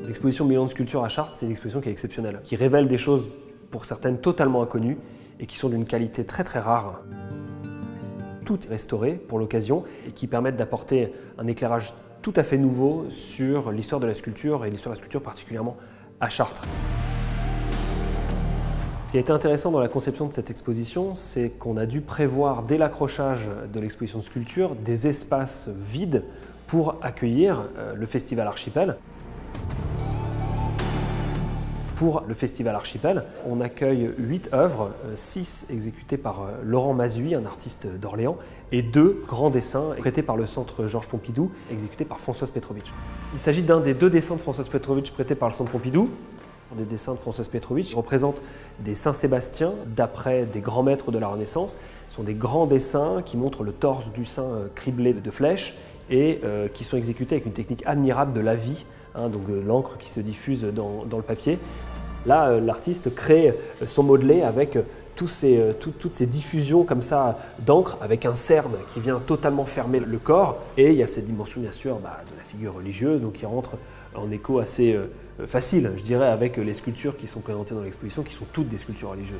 L'exposition Milan de sculpture à Chartres, c'est une exposition qui est exceptionnelle, qui révèle des choses pour certaines totalement inconnues et qui sont d'une qualité très très rare. Tout est restauré pour l'occasion et qui permettent d'apporter un éclairage tout à fait nouveau sur l'histoire de la sculpture et l'histoire de la sculpture particulièrement à Chartres. Ce qui a été intéressant dans la conception de cette exposition, c'est qu'on a dû prévoir dès l'accrochage de l'exposition de sculpture des espaces vides pour accueillir le Festival Archipel. Pour le Festival Archipel, on accueille 8 œuvres, 6 exécutées par Laurent Mazuy, un artiste d'Orléans, et 2 grands dessins prêtés par le Centre Georges Pompidou, exécutés par Françoise Petrovitch. Il s'agit d'un des 2 dessins de Françoise Petrovitch prêtés par le Centre Pompidou. Des dessins de Françoise Petrovitch représentent des Saint-Sébastien d'après des grands maîtres de la Renaissance. Ce sont des grands dessins qui montrent le torse du saint criblé de flèches et qui sont exécutés avec une technique admirable de la vie, donc l'encre qui se diffuse dans le papier. Là, l'artiste crée son modelé avec toutes ces diffusions comme ça d'encre avec un cerne qui vient totalement fermer le corps. Et il y a cette dimension bien sûr de la figure religieuse, donc qui rentre en écho assez facile, je dirais, avec les sculptures qui sont présentées dans l'exposition, qui sont toutes des sculptures religieuses.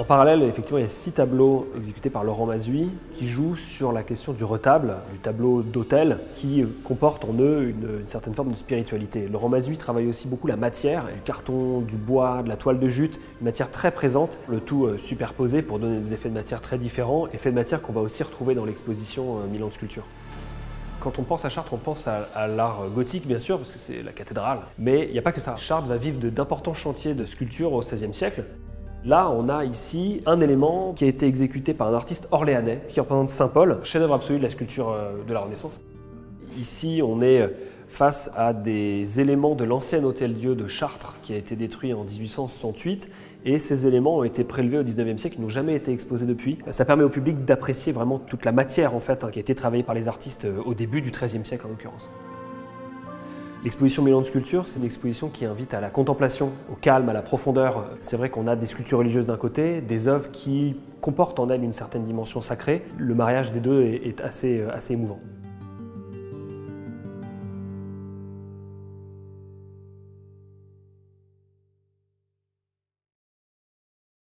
En parallèle, effectivement, il y a 6 tableaux exécutés par Laurent Mazuy qui jouent sur la question du retable, du tableau d'autel, qui comporte en eux une certaine forme de spiritualité. Laurent Mazuy travaille aussi beaucoup la matière, du carton, du bois, de la toile de jute, une matière très présente, le tout superposé pour donner des effets de matière très différents, effets de matière qu'on va aussi retrouver dans l'exposition Milan de sculpture. Quand on pense à Chartres, on pense à l'art gothique, bien sûr, parce que c'est la cathédrale. Mais il n'y a pas que ça. Chartres va vivre d'importants chantiers de sculpture au XVIe siècle. Là, on a ici un élément qui a été exécuté par un artiste orléanais qui représente Saint Paul, chef-d'œuvre absolu de la sculpture de la Renaissance. Ici, on est face à des éléments de l'ancien hôtel-dieu de Chartres qui a été détruit en 1868 et ces éléments ont été prélevés au XIXe siècle, ils n'ont jamais été exposés depuis. Ça permet au public d'apprécier vraiment toute la matière en fait, qui a été travaillée par les artistes au début du XIIIe siècle en l'occurrence. L'exposition Milan de sculpture, c'est une exposition qui invite à la contemplation, au calme, à la profondeur. C'est vrai qu'on a des sculptures religieuses d'un côté, des œuvres qui comportent en elles une certaine dimension sacrée. Le mariage des deux est assez émouvant.